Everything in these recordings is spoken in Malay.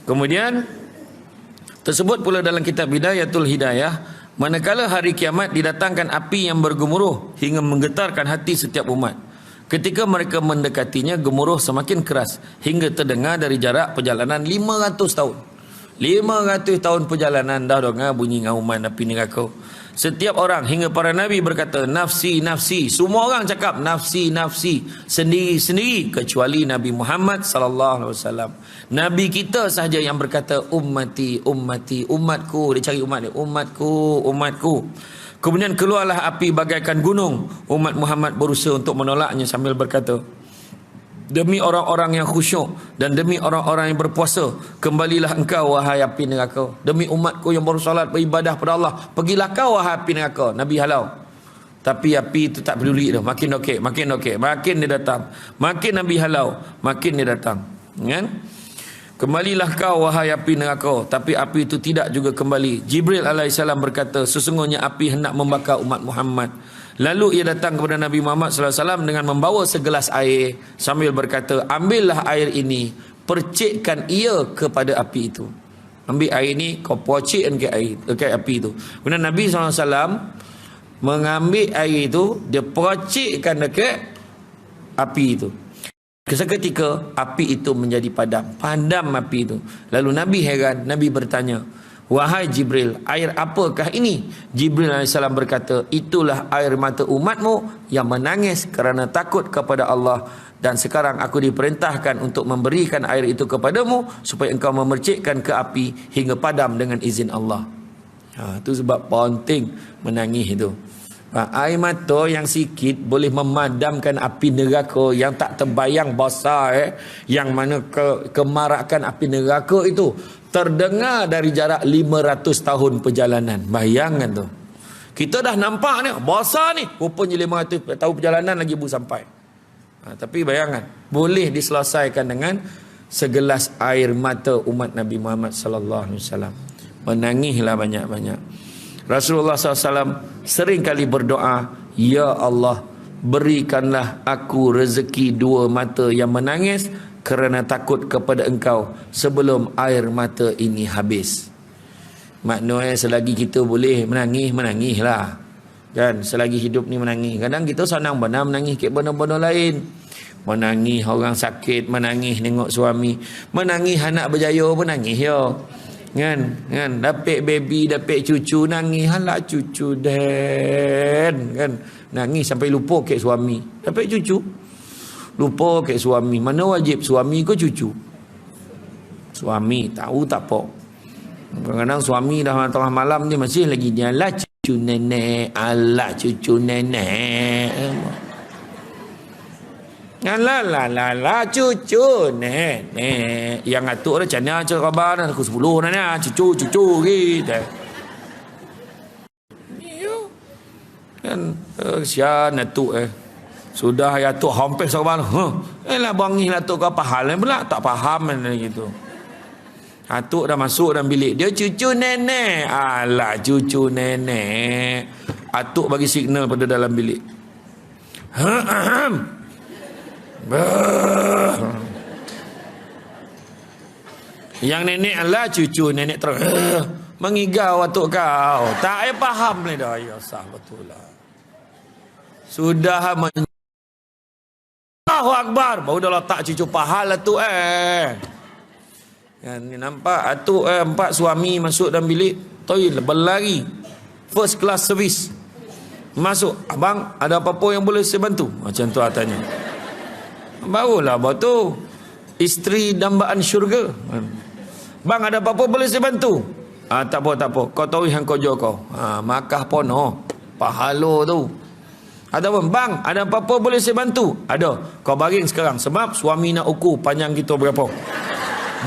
Kemudian tersebut pula dalam kitab Bidayatul Hidayah, manakala hari kiamat didatangkan api yang bergemuruh hingga menggetarkan hati setiap umat. Ketika mereka mendekatinya, gemuruh semakin keras hingga terdengar dari jarak perjalanan 500 tahun. 500 tahun perjalanan dah dengar bunyi ngauman api neraka. Setiap orang hingga para nabi berkata nafsi nafsi. Semua orang cakap nafsi nafsi, sendiri-sendiri kecuali Nabi Muhammad sallallahu alaihi wasallam. Nabi kita sahaja yang berkata ummati ummati, umatku. Dia cari umat dia, umatku umatku. Kemudian keluarlah api bagaikan gunung. Umat Muhammad berusaha untuk menolaknya sambil berkata, demi orang-orang yang khusyuk dan demi orang-orang yang berpuasa, kembalilah engkau wahai api neraka. Demi umatku yang baru salat beribadah pada Allah, pergilah kau wahai api neraka. Nabi halau. Tapi api itu tak peduli dah. Makin okey, makin okey, makin dia datang. Makin Nabi halau, makin dia datang. Kan? Kembalilah kau wahai api neraka. Tapi api itu tidak juga kembali. Jibril alaihissalam berkata, sesungguhnya api hendak membakar umat Muhammad. Lalu ia datang kepada Nabi Muhammad SAW dengan membawa segelas air sambil berkata, ambillah air ini, percikkan ia kepada api itu. Ambil air ini, kau percikkan ke api itu. Kemudian Nabi SAW mengambil air itu, dia percikkan dekat api itu. Seketika api itu menjadi padam. Padam api itu. Lalu Nabi heran, Nabi bertanya, wahai Jibril, air apakah ini? Jibril AS berkata, itulah air mata umatmu yang menangis kerana takut kepada Allah. Dan sekarang aku diperintahkan untuk memberikan air itu kepadamu supaya engkau memercikkan ke api hingga padam dengan izin Allah. Itu sebab penting menangis itu. Air mata yang sikit boleh memadamkan api neraka yang tak terbayang besar, yang mana kemarakan api neraka itu terdengar dari jarak 500 tahun perjalanan. Bayangkan tu. Kita dah nampak ni, besar ni. Rupanya 500 tahun perjalanan lagi baru sampai. Tapi bayangkan, boleh diselesaikan dengan segelas air mata umat Nabi Muhammad sallallahu alaihi wasallam. Menangislah banyak-banyak. Rasulullah SAW sering kali berdoa, ya Allah, berikanlah aku rezeki dua mata yang menangis kerana takut kepada engkau sebelum air mata ini habis. Maknanya selagi kita boleh menangis, menangislah. Kan, selagi hidup ni menangis. Kadang kita senang benar menangis ke benda-benda lain. Menangis orang sakit, menangis tengok suami, menangis anak berjaya, menangis ya. Kan, dapat baby, dapat cucu, nangis, halah cucu den. Kan, nangis sampai lupa ke suami. Dapat cucu, lupa ke suami. Mana wajib, suami ke cucu? Suami, tahu tak apa. Kadang-kadang suami dah tengah malam ni masih lagi dia, alah cucu nenek, alah cucu nenek. Alah cucu nenek. Yang atuk dah macam mana cakap khabar dah, aku 10 dah ni, cucu gitu. Kan kesian atuk Sudah ya atuk hampir sabar. Lah bangih lah atuk kau faham pula, tak faham gitu. Atuk dah masuk dalam bilik, dia cucu nenek. Alah cucu nenek. Atuk bagi signal pada dalam bilik. Yang nenek adalah cucu nenek terus mengigau atuk kau. Tak faham ni dah. Ya sah betul lah. Sudah Allahu Akbar, baru dah letak cucu pahal lah tu Kan nampak atuk empat suami masuk dalam bilik, toilet berlari. First class service. Masuk, abang ada apa-apa yang boleh saya bantu? Macam tu tanya. Barulah tu isteri dambaan syurga. Bang ada apa-apa boleh saya bantu? Tak apa. Kau tahu yang kau jual kau. Makah pono. Pahalo tu. Ada apa? Bang ada apa-apa boleh saya bantu? Ada. Kau baring sekarang. Sebab suami nak ukur panjang kita berapa.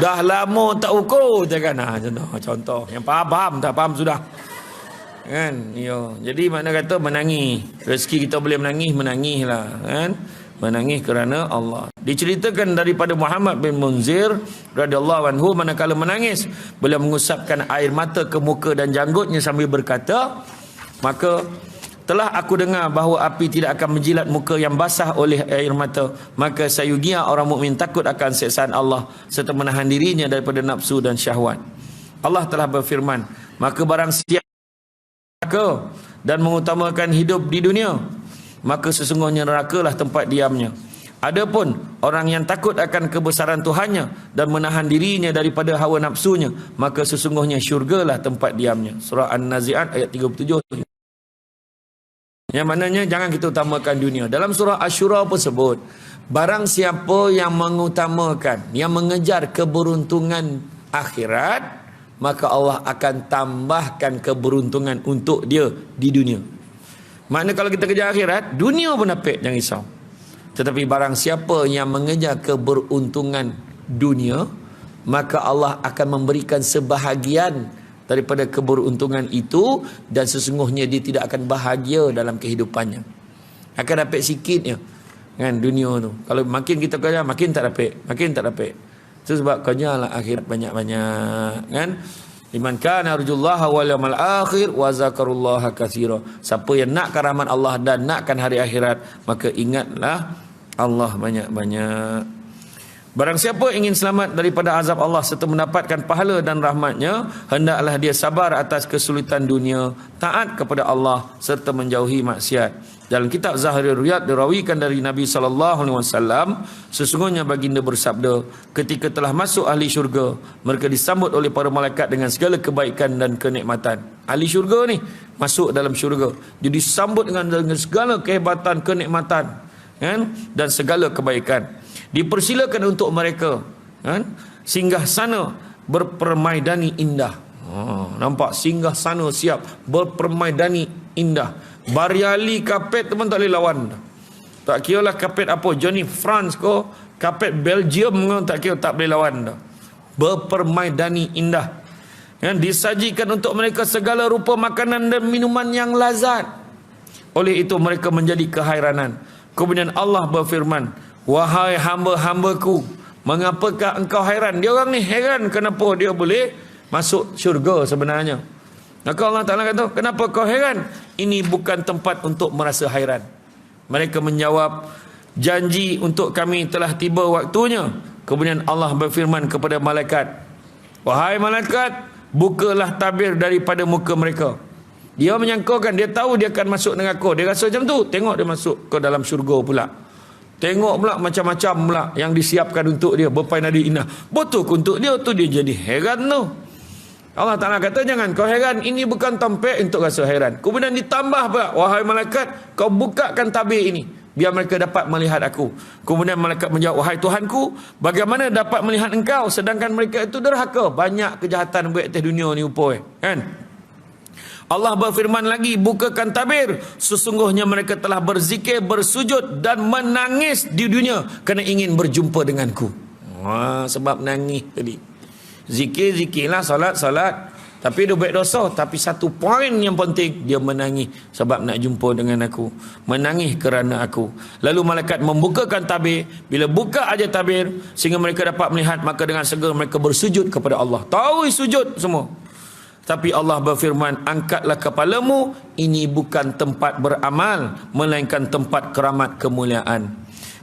Dah lama tak ukur. Jangan. Contoh. Yang faham tak faham sudah. Kan? Yo. Jadi makna kata menangis. Rezeki kita boleh menangis lah. Kan? Menangis kerana Allah. Diceritakan daripada Muhammad bin Munzir radhiyallahu anhu, manakala menangis beliau mengusapkan air mata ke muka dan janggutnya sambil berkata, maka telah aku dengar bahawa api tidak akan menjilat muka yang basah oleh air mata, maka sayugia orang mukmin takut akan siksaan Allah serta menahan dirinya daripada nafsu dan syahwat. Allah telah berfirman, maka barang siapa dan mengutamakan hidup di dunia, maka sesungguhnya nerakalah tempat diamnya. Adapun orang yang takut akan kebesaran Tuhannya dan menahan dirinya daripada hawa nafsunya, maka sesungguhnya syurgalah tempat diamnya. Surah An-Nazi'at ayat 37. Yang maknanya jangan kita utamakan dunia. Dalam surah Asy-Syura pun sebut, barang siapa yang mengutamakan, yang mengejar keberuntungan akhirat, maka Allah akan tambahkan keberuntungan untuk dia di dunia. Maknanya kalau kita kejar akhirat, dunia pun dapat, jangan risau. Tetapi barang siapa yang mengejar keberuntungan dunia, maka Allah akan memberikan sebahagian daripada keberuntungan itu, dan sesungguhnya dia tidak akan bahagia dalam kehidupannya. Akan dapat sikitnya kan dunia tu. Kalau makin kita kerja, makin tak dapat. Itu sebab kerjalah akhirat banyak-banyak kan. Liman kana arjullaha wal yawmal akhir wa zakarullaha katsira. Siapa yang nakkan rahmat Allah dan nakkan hari akhirat, maka ingatlah Allah banyak-banyak. Barang siapa ingin selamat daripada azab Allah serta mendapatkan pahala dan rahmatnya, hendaklah dia sabar atas kesulitan dunia, taat kepada Allah serta menjauhi maksiat. Dalam kitab Zahirul Riyad dirawikan dari Nabi SAW, sesungguhnya baginda bersabda, ketika telah masuk ahli syurga, mereka disambut oleh para malaikat dengan segala kebaikan dan kenikmatan. Ahli syurga ni masuk dalam syurga, dia disambut dengan segala kehebatan, kenikmatan kan, dan segala kebaikan. Dipersilakan untuk mereka kan, singgah sana berpermaidani indah. Nampak singgah sana siap berpermaidani indah. Bariali kapet teman tak boleh lawan. Tak kira lah kapet apa, Johnny France ko, kapet Belgium ko, tak kira, tak boleh lawan dah. Berpermaidani indah. Kan, disajikan untuk mereka segala rupa makanan dan minuman yang lazat. Oleh itu mereka menjadi kehairanan. Kemudian Allah berfirman, wahai hamba-hambaku, mengapakah engkau hairan? Dia orang ni heran kenapa dia boleh masuk syurga sebenarnya. Maka Allah Ta'ala kata, kenapa kau heran? Ini bukan tempat untuk merasa hairan. Mereka menjawab, janji untuk kami telah tiba waktunya. Kemudian Allah berfirman kepada malaikat, wahai malaikat, bukalah tabir daripada muka mereka. Dia menyangkakan, dia tahu dia akan masuk neraka. Dia rasa macam tu, tengok dia masuk ke dalam syurga pula. Tengok pula macam-macam pula yang disiapkan untuk dia, berpainadi indah. Betul untuk dia tu, dia jadi heran tu. Allah Ta'ala kata, jangan kau heran, ini bukan tempat untuk rasa heran. Kemudian ditambah pula, wahai malaikat, kau bukakan tabir ini, biar mereka dapat melihat aku. Kemudian malaikat menjawab, wahai Tuhanku, bagaimana dapat melihat engkau sedangkan mereka itu derhaka? Banyak kejahatan buat atas dunia ni upoi kan. Allah berfirman lagi, bukakan tabir, sesungguhnya mereka telah berzikir, bersujud dan menangis di dunia kerana ingin berjumpa denganku. Sebab nangis tadi. Zikir-zikirlah, salat-salat, tapi dia buat dosa. Tapi satu poin yang penting, dia menangis sebab nak jumpa dengan aku, menangis kerana aku. Lalu malaikat membukakan tabir. Bila buka aja tabir sehingga mereka dapat melihat, maka dengan segera mereka bersujud kepada Allah. Tahu sujud semua. Tapi Allah berfirman, angkatlah kepalamu, ini bukan tempat beramal, melainkan tempat keramat kemuliaan.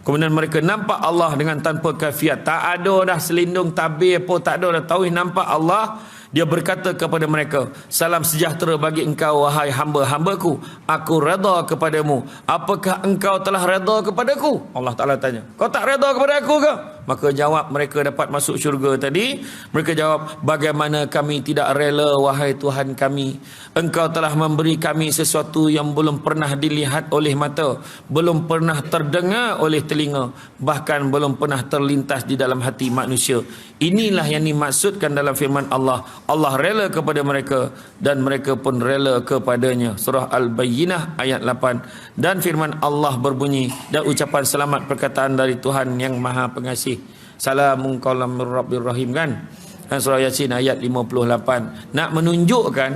Kemudian mereka nampak Allah dengan tanpa kafiat. Tak ada dah selindung tabir pun, tak ada dah. Tahu nampak Allah. Dia berkata kepada mereka, salam sejahtera bagi engkau wahai hamba-hambaku, aku redha kepadamu. Apakah engkau telah redha kepadaku? Allah Ta'ala tanya, kau tak redha kepada aku ke? Maka jawab mereka dapat masuk syurga tadi. Mereka jawab, bagaimana kami tidak rela wahai Tuhan kami. Engkau telah memberi kami sesuatu yang belum pernah dilihat oleh mata, belum pernah terdengar oleh telinga, bahkan belum pernah terlintas di dalam hati manusia. Inilah yang dimaksudkan dalam firman Allah. Allah rela kepada mereka dan mereka pun rela kepadanya. Surah Al-Bayyinah ayat 8. Dan firman Allah berbunyi, dan ucapan selamat perkataan dari Tuhan yang Maha Pengasih. Salamun qaulam mir rabbir rahim kan. Dan surah Yasin ayat 58. Nak menunjukkan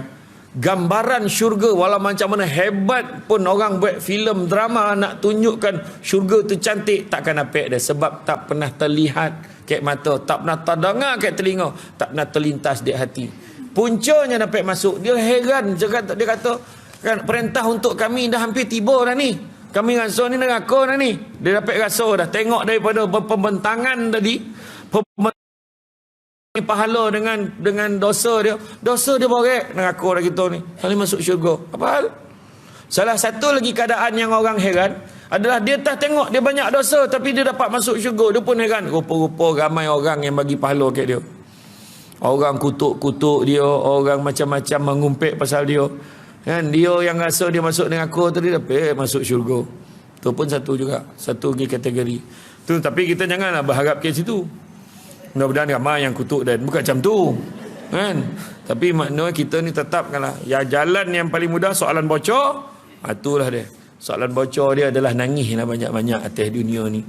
gambaran syurga, walau macam mana hebat pun orang buat filem drama nak tunjukkan syurga tu cantik, takkan dapat dia sebab tak pernah terlihat kat mata, tak pernah terdengar kat telinga, tak pernah terlintas di hati. Puncanya dapat masuk, dia heran. Dia kata Kan perintah untuk kami dah hampir tiba dah ni. Kami rasa ni neraka dah ni. Dia dapat rasa dah. Tengok daripada pembentangan tadi, pahala dengan dosa dia. Dosa dia borek neraka dah kita ni. Kali masuk syurga. Apa hal? Salah satu lagi keadaan yang orang heran adalah dia tak tengok dia banyak dosa tapi dia dapat masuk syurga. Dia pun heran. Rupa-rupa ramai orang yang bagi pahala kat dia. Orang kutuk-kutuk dia, orang macam-macam mengumpik pasal dia. Kan dia yang rasa dia masuk neraka tu dia dapat masuk syurga. Tu pun satu juga, satu lagi kategori. Tu tapi kita janganlah berharap ke situ. Mudah-mudahan ramai yang kutuk dan bukan macam tu. Kan? Tapi maknanya kita ni tetap kanlah ya jalan yang paling mudah soalan bocor, itulah dia. Soalan bocor dia adalah nangislah banyak-banyak atas dunia ni.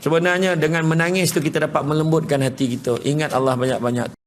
Sebenarnya dengan menangis tu kita dapat melembutkan hati kita. Ingat Allah banyak-banyak.